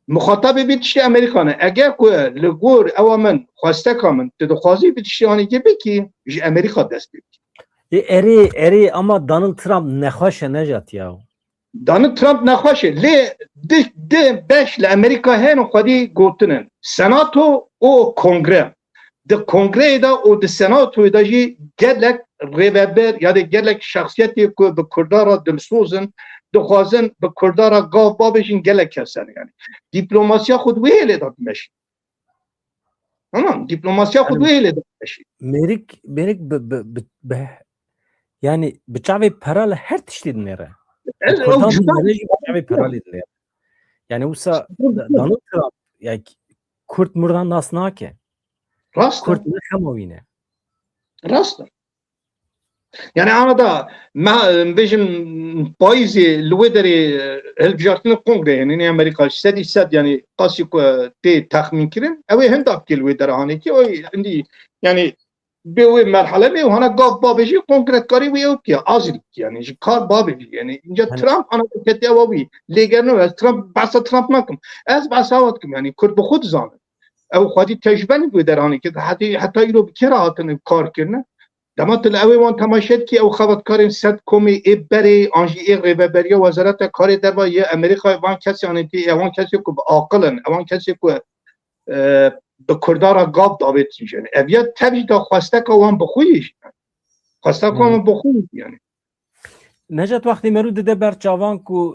مخاطب بیتشی امریکانه اگر که لگور اوامن خواسته کامن تدخوازی بیتشی آنی که بکی جی امریکا دست بکی eri ama Donald Trump nexwaşe Nejat ya Donald Trump nexwaşe لی de beş li Amerika hene خودی گوتنن سناتو او کنگره de کنگره da o de senatoy da jî gelek rêveber ya da gelek şahsiyetê ku bi Kurdara dilsozin dixwazin bi Kurdara gav babêjin gelek kesin yani. Diplomasiya xwe wê hêlê da dimeşî. Tamam, diplomasiya xwe wê hêlê da dimeşî. Merik yani bi çavê pera li her tiştî dinêre. Kurdan dinêre bi çavê pera lê dinêre. Yani wisa Donald Trump yani Kurt murdan nas nake. Rast Kurt ne xemawîne. Rast. Yani anada bejim payizê li wê derê hilbijartina kongre yani Amerika sedî sed yani qasî ku tê texmîn kirin ew ê hinda bike li wê derahanekî o hindî yani bê wê merhele bê hana gav babê jî konkretkarî wê ew bike azî bike yani ji kar babê jî yani inca Trump anada ketê ewa wî lêgerino ez Trump behsa Trump nakim ez behsa ew dikim yani Kurd bi xwe dizanin ew xwedî tecrübe wê deranekî heta îro bi kê re hatine kar kirine دمات الاوی وان تماشید که او خبرکارین صد کمی بری آنجی رهبری وزارت کار در با یه امریکا وان کسی آنیتی وان کسی که عاقلن وان کسی که به کردارا گاب داوت میشن اویا تبی دا خواسته که وان بخویش خواسته که وان بخویش یعنی نجات وقتی مرو ده بر چاوان کو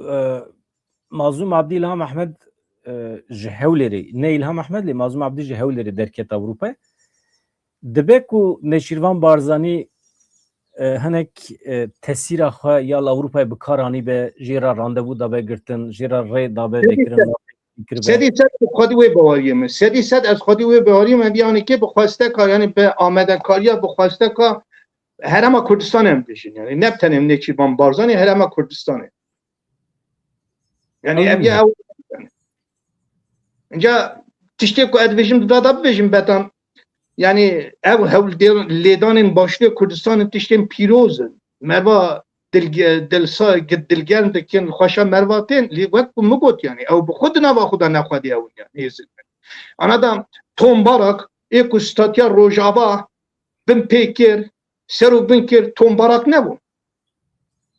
مازوم عبدی الهام احمد جهولری نه الهام احمد لی مازوم عبدی جهولری در کت اروپا دبکو نشیروان بارزانی هنک تسیرا خو یا اروپای بکارانی به جیرا راندوو دا بگرتن جیرا ری دا بگیرن سدی صد خودی وی باوریم سدی صد از خودی وی باوریم یعنی که بخواسته کار یعنی به آمدن کاریا بخواسته کار هرما کردستان هم بشین یعنی نبتنیم نشیروان بارزانی هرما کردستانه یعنی ابیا اینجا تشتی کو ادویژن دادا بویژن بتام yani ev ledanın başlığı Kürdistan'ın tişten pirozun merva dilgern dikin xoşa mervaten liwet bu mugot yani ev bu xudna va xuda naxwadi ev yani anadam Tom Barak eko statya Rojava bin pekir seru binkir Tom Barak ne bu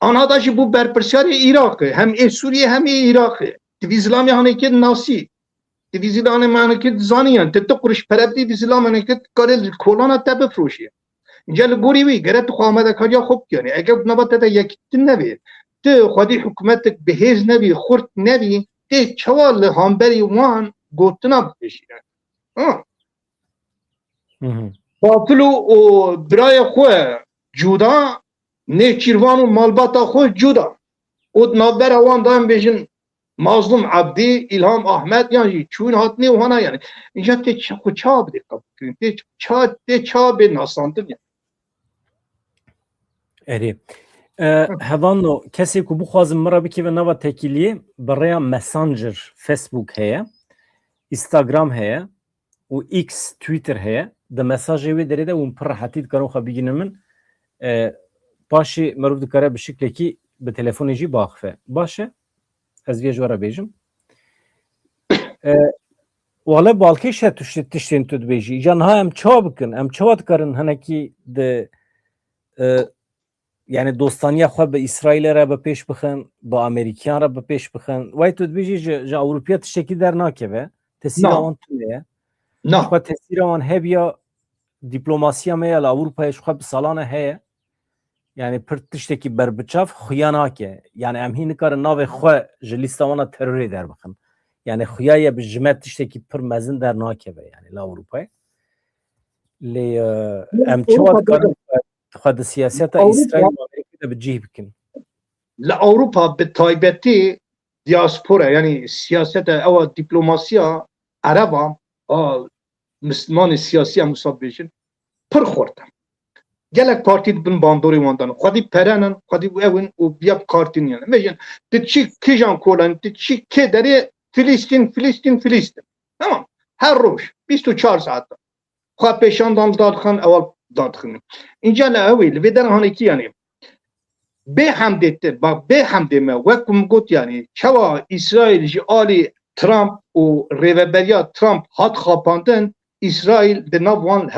anadaşı bu berpersiyari Irak'ı hem Suriye hem Irak'ı İslami hareket nasi دیویزیلان منکت زانیان تبت قرش پربدی دیویزیلان منکت کاری کلانا تب فروشی اینجا لگوری وی گرت خامده کاریا خوب کنی اگر نبات تا یکتن نبی تو خودی حکومت بهز نبی خورد نبی تی چوال همبری وان گوتنا بکشیدن. Hı hı. باطلو او برای خو جودا نه چیروان و مالباتا خو جودا او نابر اوان دام بیشن مظلوم عبدی الهام احمد یعنی چون هات نه وهانا یعنی اینجا تی خو چا بدی قبول تی چا به ناساندن یعنی Eri. Hevano kesi ku bixwazim mira bike ve nava tekiliyê birêya Messenger Facebook heye, Instagram heye û X Twitter heye. Di mesajê wê derê de hûn pir rehetî dikarin xwe bigînin min. Paşê mirov dikare bi şiklekî bi telefonê jî biaxive. Baş e? Ez vê ji we re bêjim. Wale balkê şe tiştên tu dibêjî. Îja niha em çawa bikin? Em çawa dikarin hinekî di yani dostaniya xwe bi İsraîlê re bi pêş bixin, bi Amerîkyan re bi pêş bixin. Wey tu dibêjî ji Ewropaya tiştekî dernakeve. Tesîra wan tune ye. نه Xwe tesîra wan hebiya dîplomasiya me ya li Ewropayê ji xwe bi salan e heye. Yani pir tiştekî berbiçav xuya nake. Yani em hî nikarin navê xwe ji lîsta wan a terorê derbixin. Yani xuya ye bi ji me tiştekî pir mezin dernakeve yani li Ewropayê. Lê em çawa dikarin xwe di siyaseta İsraîl û Amerîkî de bi cih bikin. لأوروبا بالتايبتي دياسبورا يعني سياسة أو دبلوماسية عربة مسلمان سياسية مصابيشن برخورتا جالك بارتي بن باندوري واندان خدي برانن خدي اون وبياب كارتين يعني مجن تشي كيجان كولان تشي كدري فلسطين فلسطين فلسطين تمام هر روز 24 ساعت خو پیشان دادخن اول دادخن اینجا نه اوی لودر هانیکی يعني به همدته با به همدمه وکم گوت یعنی چوا اسرائیل جی آلی ترامپ و ریوبریا ترامپ هات خاپاندن اسرائیل د نوان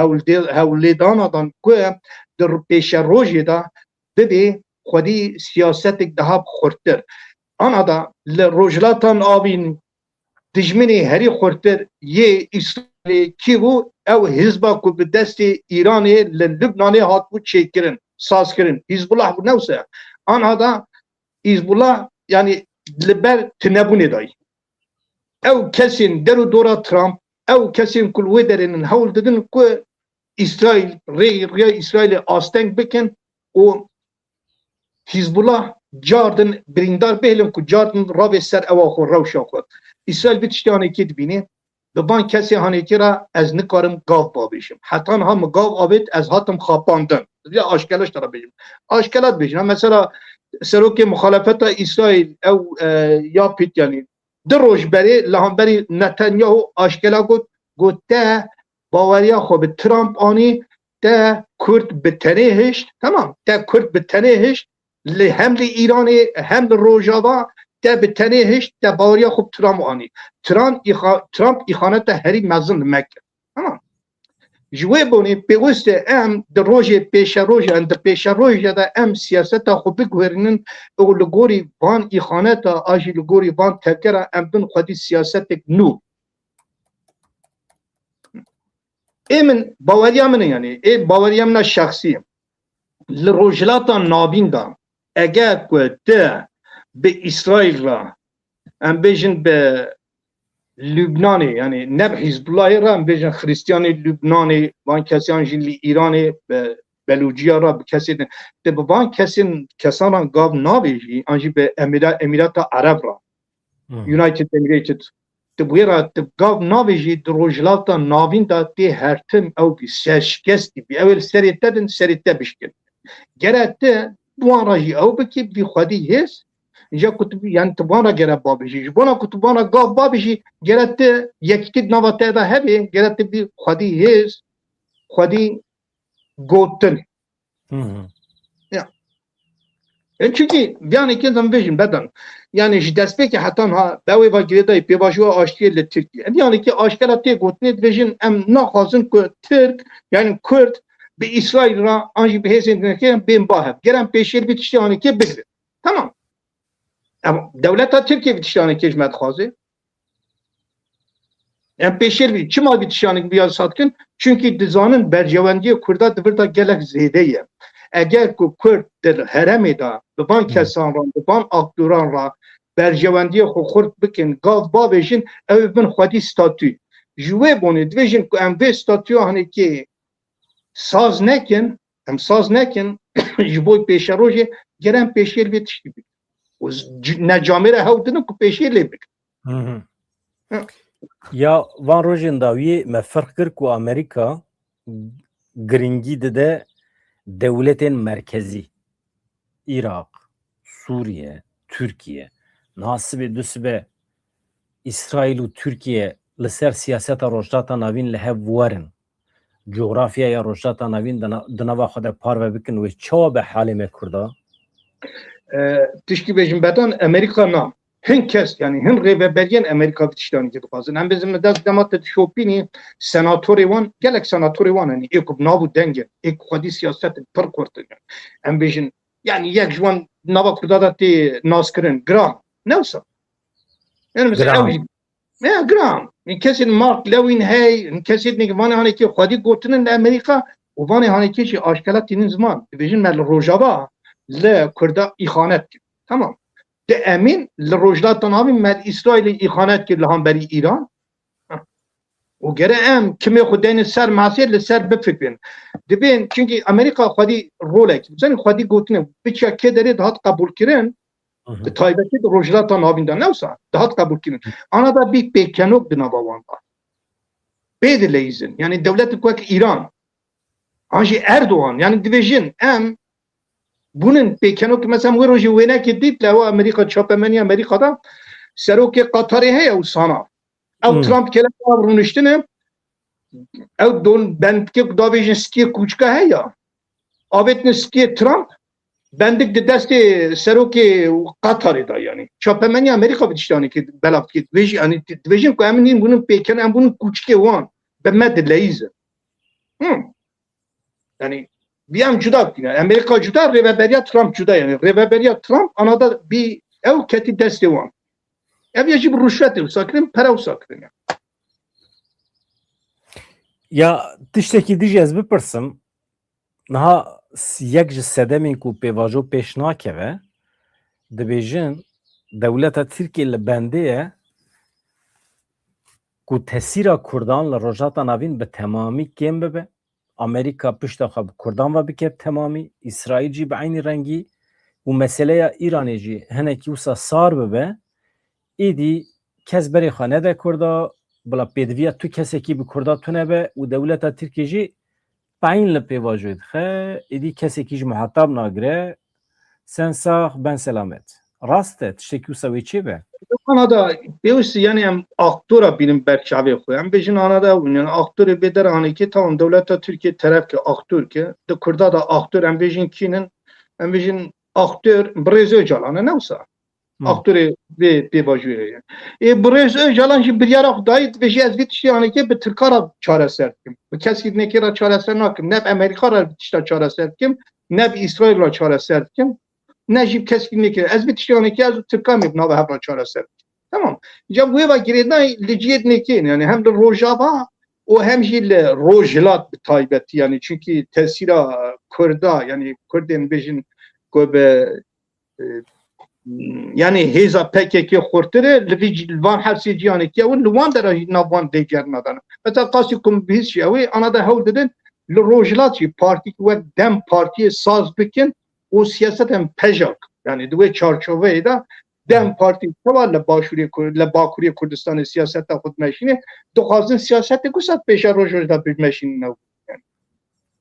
هولیدان آدان که در پیش روژی دا ببی خودی سیاست ده خورتر آن دا لروجلاتان آبین دجمنی هری خورتر یه اسرائیل کی بو او حزبا که به دست ایرانی لبنانی هات بود چیکرن ساز کرن حزبالله bu neyse anada Hizbullah yani liber tnebune day ev kesin deru dora Trump ev kesin kul vederinin havl dedin ku İsrail İsrail'e astenk beken o Hizbullah Jordan brindar behlem ku Jordan rav ser eva xo rawşa xo İsrail bitiştane kid bini ban kesi hanekira ez nikarim gav babişim hatan ham gav abet ez hatim xapandın ya aşkelaş tara bejim aşkelat bejim mesela seroke muhalefeta İsrail ev yapit yani deroj beri lahamberi Netanyahu aşkela gotte bavariya xo be Trump ani te Kürt betenehiş tamam te Kürt betenehiş hem de İran'ı hem de Rojava te betenehiş te bavariya xo Trump ani Trump ihanete heri mezin Mekke tamam جوه بونی پیوسته ام در روزه پیش روزه اند پیش روزه دا ام سیاست خو بگورنن او لگوری وان اخانتا اجی لگوری وان تکرا ام بن خودی سیاست نو ایمن باوریا من یعنی ای باوریا من شخصی لروجلاتا نابین دا اگر کو ته به اسرائیل را ام بیژن به لبنانی یعنی نب حزب الله را بیشتر خریستیانی لبنانی وان کسان جلی ایرانی بلوچیا را کسی ده وان کسان را گاو نابیجی آنجی به امیرات عرب را یونایتد امیریتد ده بویرا ده گاو نابیجی دروجلات نابین دا تی هرتم او بی سرشکستی بی اول سریته بشکن گرده دوان راجی او بکی بی خودی هست اینجا کتبی یعنی تبانا گره بابیشی جبانا کتبانا گاف بابیشی گرده یکی نواته دا هبی گرده بی خودی هست خودی گوتن çünkü yani ki zaman beden yani despeki ki hatta ha davi va gireda pebajua aşkıyla Türkiye yani ki aşkala te gotnet vejin em naxazın ku Türk yani Kürt bir İsrail ra anji bir hesin ki ben bahab gelen peşir bitişti yani ki bigre tamam ama devleta Türkiye bitiştane kejmet xazi em peşir bir çima bitiştane bir satkın çünkü dizanın bercevendiye Kürda dıvırda gelek zedeye eğer ku Kürt der heremeda ban kesan ra ban akduran ra berjewendiyê xwe xurt bikin, gav bavêjin, ew bin xwedî statû. Ji wê bonê dibêjin ku em vê statûya hinekê saz nekin, em saz nekin ji bo pêşerojê gerem pêşêl vê tiştî bikin. Necamê re hew dinin ku pêşê lê bikin. Ya van rojên dawiyê me ferq kir ku Amerîka giringî dide dewletên merkezî. Irak, Suriye, Türkiye, nasibê dusibe İsrail û Türkiye li ser siyaseta rojhata navîn li hev werin. Coğrafyaya rojhata navîn di nava xwe de parve bikin wê çawa be halê me Kurda? Tiştî bêjin bedan Amerîka na. Hin kes yani hin rêveberiyên Amerîka tiştanî dixwazin. Em bizim dest dema te şopînî senatorê wan gelek senatorê wan hani êku navû dengin êku xwedî siyasetê pir kurtin. Em bêjin yani yek ji wan nava Kurda da tê naskirin Graham newsa. Yani mesela Graham kesên Mark Lewin hey kesên vanê hanekî xwedî gotinin li Amerîka û vanê hanekî jî aşkela tînin ziman. Dibêjin me li Rojava li Kurda îxanet kir. Tamam. De emin li rojhilata navîn me İsraîlê îxanet kir li hemberî İran. û gere em kimê xwe deynin ser masê li ser bifikrin. Dibên çünkü Amerîka xwedî rolek bizanî xwedî gotine biçya kê derê dihat qebûlkirin bi taybetî di rojhilata navîn de newsa dihat qebûlkirin. Ana da bir pêkenok di nava wan da. Bê dileyîzin yani dewletek wek İran an jî Erdoğan yani dibêjin em bunun pêkenok mesela wê rojî wênekê dît li Amerîka çapemeniya Amerîkada serokê Qatarê heye wisa ew Trump kelek rûniştine ew don bendikê davêjin skiyê kûçika heye avêtine skiyê Trump bendik di destê serokê Qatarê da yani çapemeniya Amerîka bi tiştanekê belav dikê dibêjin yani dibêjin ku em nîn bunun pêken em bunun kûçikê wan bi me dileyîzin. Yani bir em cuda bikine. Amerika cuda, rêveberiya Trump cuda yani. Rêveberiya Trump anada bir ew ketî destê wan. Ev ya jî bi rûşvetê wisa kirin, pere wisa kirin. Ya tiştekî dijî ez bipirsim niha yek ji sedemên ku pêvajo pêş nakeve dibêjin dewleta Tirkiye li bendê ye ku tesîra Kurdan li rojhata navîn bi temamî kêm bibe. Amerika pişta xwe bi Kurdan ve bike temamî, İsraîl jî bi aynî rengî û meseleya İranê jî hinekî wisa sar bibe, êdî kes berê xwe nede Kurda, bila pêdiviya tu kesekî bi Kurda tune û dewleta Tirkiye jî bi ayn li pêvajoyê dixe, êdî kesekî ji muhetab nagire, sen sax ben selamet. Rast e tiştekî wisa wê çê be? Anada pêwîstî yani em aktora bînin berçavê xwe. Em bêjin anada yani aktorê bê deranekê tamam dewleta Tirkiye terefke aktor ki di Kurda da aktor em bêjin kînin em bêjin aktör Birêz Öcalan ne wisa. Aktorê vê pêvajoyê ye. Birêz Öcalan jî biryara xwe dayî dibêje ez vê tiştê hanekê bi Tirkara çareser dikim. Bi keskî nekê ra çareser nakim. Ne bi Amerîka ra tişta çareser dikim, ne bi İsraîl ra çareser dikim. Ne jî keskî nekê. Ez vê tiştê hanekê ez Tirkan mê bi nava hev ra çareser dikim. Tamam. Cem wê ve girêdayî li ciyê nekê yani hem li Rojava û hem jî li Rojhilat bi taybetî yani çünkü tesîra Kurda yani Kurdên bêjin ku be yani hêza PKK xurtir li vî van hevsê ciyanekê ew li wan de re nav wan dêger nadan. Mesela qasî kum bihîst jî ew ê ana da hewl didin li Rojhilat jî partî wek Dem Partiyê saz bikin û siyasetem pejak yani di wê çarçoveyê de Dem Partî tewa li Başûrê li Bakurê Kurdistanê siyaseta xwe dimeşîne dixwazin siyasetê ku sed pêşa rojê de bimeşînin ew.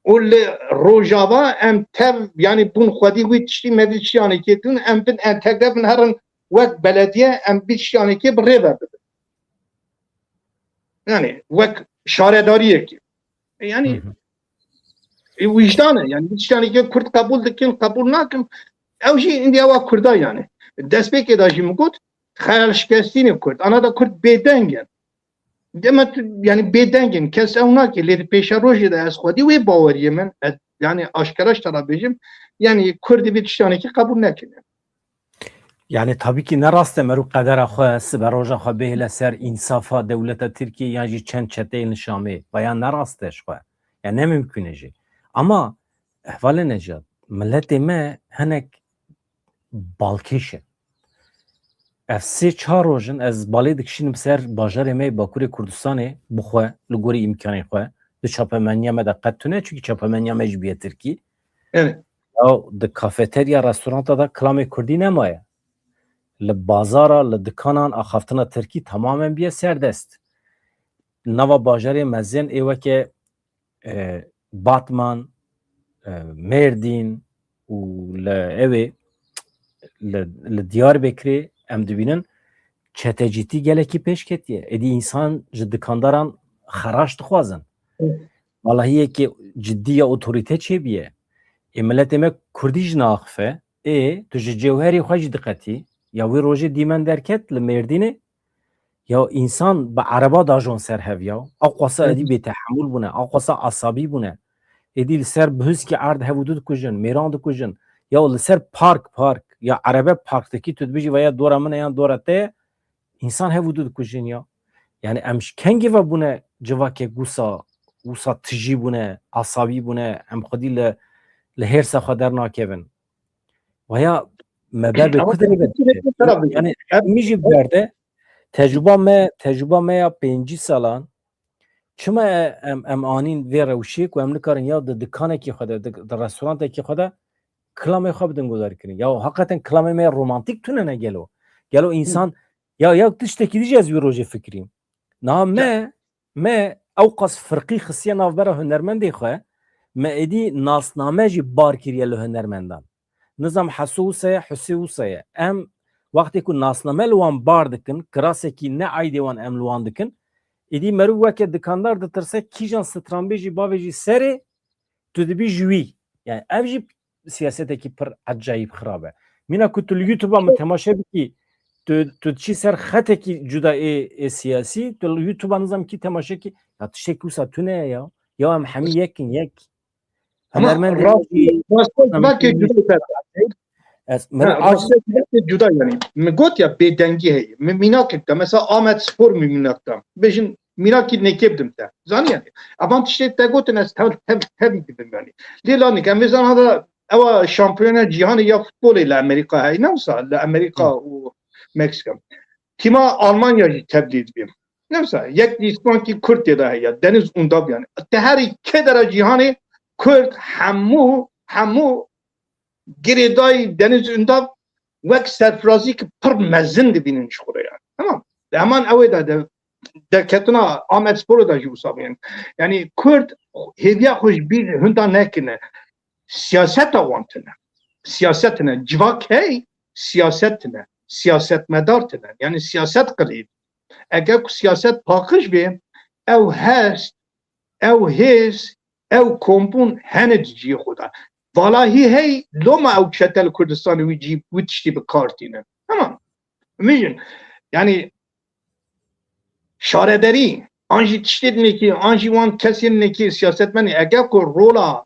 û li Rojava em tev yani bûn xwedî wî tiştî me vî tiştî hanekê din em bin entegre bin herin wek belediye em vî tiştî hanekê bi rê ve bibin. Yani wek şaredariyekê. Yani vicdan e yani vî tiştî hanekê Kurd qebûl dikin qebûl nakin ew jî indiya wa Kurda yani. Destpêkê de jî min got xeyal şikestînê Kurd. Ana da Kurd bêdeng in. Demet yani bêdengin kes ew nake lê pêşa rojê de ez xwedî wê baweriyê min yani aşkaraş tara bêjim yani Kurdî vê tiştî hanekê qebûl nekin. Yani tabii ki ne rast emeru qedera xwe siber roja xwe bêhile ser însafa dewleta Tirkiye yan jî çend çeteyên Şamê veya ne rast e xwe yani ne mümkün e jî ama ehvalê Necat milletê me hinek balkêş e ev sê çar rojin ez balê dikişînim ser bajarê me Bakurê Kurdistanê bixwe li gorî imkanê xwe di çapemeniya me de qet tune çünkü çapemeniya me ji biye Tirkî Evet. ya di kafeterya restoranta da kilamê Kurdî nemaye li bazara li dikanan axaftina Tirkî tamamen biye serdest nava bajarê mezin ê weke Batman Mêrdîn û li evê li Diyarbekirê em dibînin çetecîtî gelekî pêş ketiye. Êdî însan ji dikandaran xeraş dixwazin. Valahiyekê ciddî ya otorîte çêbiye. Milletê me Kurdî jî naxife. Tu ji cewherê xwe jî diqetî. Ya wê rojê dîmen derket li Mêrdînê ya însan bi ereba dajon ser hev ya. Ew qasa êdî bêtehemûl bûne, ew qasa asabî bûne. Êdî li ser bihûzkî erd hevûdû dikujin, mêran dikujin. Ya li ser park ya erebe parktekî tu dibêjî veya dora min e yan dora te ye însan hevûdû dikujin ya. Yani em ji kengê ve bûne civakê wisa tijî bûne, asabî bûne, em xwedî li hêrsa xwe dernakevin. Veya me bebê Ama ku dirê yani emî jî berde tecrüba me ya 5 salan çima em anîn vê rewşê ku em nikarin ya di dikanekî xwe de di restorantekî xwe de kilamê xwe bidin gudarkirin. Ya hakikaten kilamê me romantik tune ne gelo. Gelo însan ya tiştekî dî ez wî rojê fikirîm. Na me ew qas firqî xisiye navbera hunermendê xwe me êdî nasname jî bar kiriye li hunermendan. Nizam hesû wisa ye husê wisa ye. Em wextê ku nasname li wan bar dikin, kirasekî ne aydê wan em li wan dikin, êdî merû weke dikandar ditirse kîjan stranbê jî bavê jî serê tu dibî ji wî. Yani ev jî siyasetekî pir ecayîb xirab e. Mîna ku tu li YouTube'a min temaşe bikî tu çi ser xetekî cuda ê siyasî tu li YouTube'a nizam kî temaşe kî ya tiştekî wisa tune ye ya em hemî yekin yek. Hunermendê cuda yani. Me got ya bêdengî heye. Me mînakek de mesela Ahmet Spor mu mînakta. Bejin mînakî nekebdim te. Zanî yani. Avan tiştê te gotin ez tevî dibim yani. Lêlanik em vêzan hada ewa şampiyona cîhanê ya futbolê li Amerîka heye. Ne wisa li Amerîka û Meksika. Tima Almanya jî tevlî dibim. Ne wisa yek dîsmankî Kurtê de heye. Deniz Undab yani. Te herî kedera cîhanê Kurd hemû girêdayî Deniz Undab wek serfirazî ki pir mezin dibînin ji xwe yani. Tamam. Heman ew de derketina Ahmet Spor'u da jî wisa bûyen. Yani Kurd hêviya xwe ji bîr hundan nekine. Siyaseta wan tune. Siyaset tune. Civak hey siyaset tune. Siyasetmedar tune. Yani siyaset qilî. Eger ku siyaset paqij bê ew hest ew hêz ew kombûn hene di ciyê xwe de. Valahî hey loma ew çete li Kurdistanê wî cî wî tiştî bi kar tîne. Tamam. Mijin yani şarederî an jî tiştê dinekî an jî wan kesên nekî siyasetmenê eger ku rola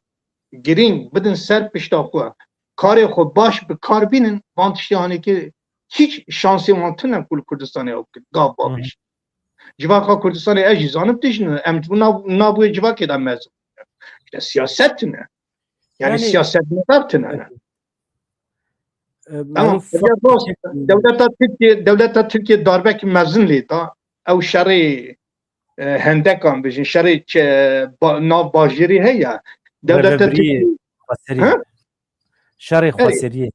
girîng bidin ser pişta xwe karê xwe baş bi kar bînin van tiştê hanekî hiç şansê wan tune ku li Kurdistanê ew gav babîş. Civaka Kurdistanê ez jî zanim tişine em nabûye civakê de mezin. İşte siyaset tune. Yani siyasetmedar tune. Tamam. Devleta Türkiye darbekî mezin lê da ew şerê hendekan bijin şerê nav bajêrî heye devleta Türkiye şerê xweseriyê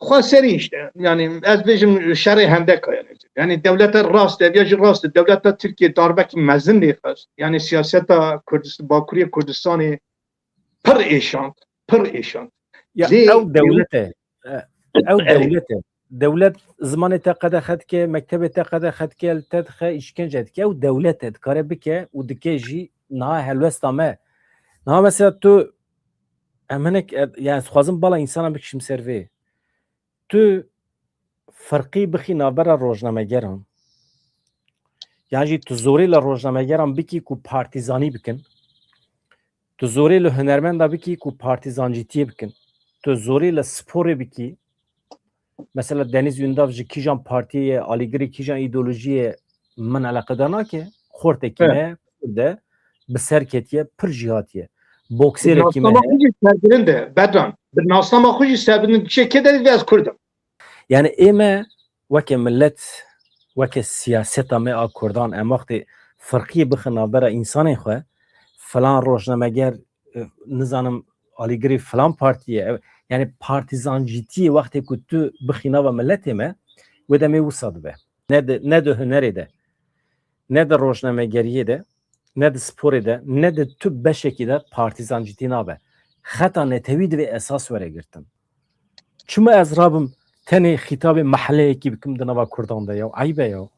xweserî işte yani ez bêjim şerê hendeka yani devleta rast ev ya jî rast devleta Türkiye darbekî mezin lê xwest yani siyaseta Bakurê Kurdistanê pir êşand ya ew devlet devlet zimanê te qede xet ke mektebê te qede xet ke li te dixe îşkence dike ew devlet e dikare bike û dike jî niha helwesta me niha mesela tu em hinek yani dixwazim bala însanan bikişim ser vê tu firqî bixî navbera rojnamegeran yan jî tu zorê li rojnamegeran bikî ku partîzanî bikin tu zorê li hunermenda bikî ku partîzancîtiyê bikin tu zorê li sporê bikî mesela Deniz Ündav ji kîjan partiyê alîgirê kîjan îdeolojiyê min eleqedar nake xortekî me de bi ser ketiye pir jî hatiye boksêrekî me de Bedran bir nasnama xwe jî serbirin çêkê de ez Kurdim. Yani ême وەکێ ملت وەکێ سیاسەتا me a Kurdan em wextê firqiyê bixin navbera însanên xwe filan rojnameger nizanim alîgirî filan partiye yani partizancîtiyê wextê ku tu bixî nava milletê me wê demê wisa dibe ne di hunerê de ne de rojnamegeriyê de ne de sporê de ne de tu beşekî de partizancîtî nabe xeta netewî divê esas were girtin çima ez rabim tenê xîtabê mehelleyekî bikim di nava Kurdan de ya aybe ya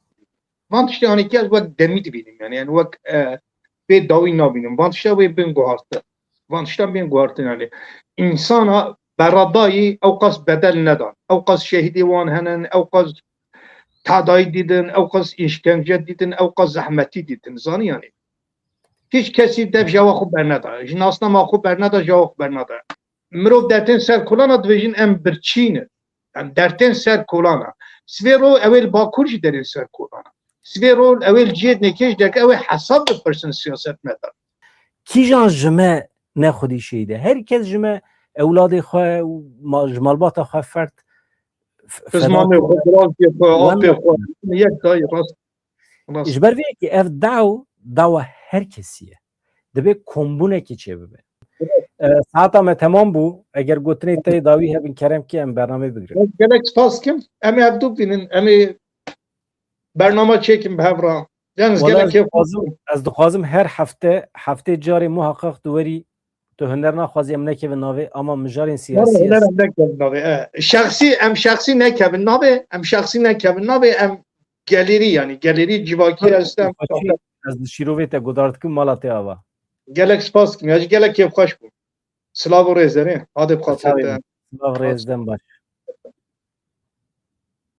Van tiştê anîkî ez wek demî dibînim yani wek bê dawî nabînim. Van tişta wê bên guhartin. Van tişta bên guhartin yani. İnsana beradayî ew qas bedel nedan. Ew qas şehîdê wan henin, ew qas tadayî dîdin, ew qas işkence dîdin, ew qas zehmetî dîdin. Zanî yani. Hiç kesî dev java xwe berneda. Ji nasnama xwe berneda java xwe berneda. Mirov dertên ser kolana dibêjin em birçînin. Yani dertên ser kolana. Svêro ewêl Bakur jî derên ser kolana. Svêro ewêl ciyê nekej deke ew ê hesab bipirsin siyaset medar. kîjan ji me nexwedî şeyde herkes ji me ewladê xwe û ji malbata xwe fert Zmanê xwe, birazê xwe, apê xwe. Yek dayê rast. ji ber vê ev dawa herkesî ye dibe kombûnekî çêbibe saata me temam bû eger gotinê te dawî hebin keremkî em bername bigirin Gelek spas kim? Em ê ev bînin, em ê bername çêkin bi hev re. Yalnız gelek ez dixwazim her heftê carê muheqeq tu werî tu huner naxwazî em nekevin navê ama mijarên siyasî şahsi em şahsi nekevin navê em şahsi nekevin navê em galerî yani galerî civakî estem ez di şîrovê te gudar dikim mala te ava gelek spas kim ya gelek kevxweş bû. Silav û rêzerê. Adê bi xatir te. Silav rêzdem baş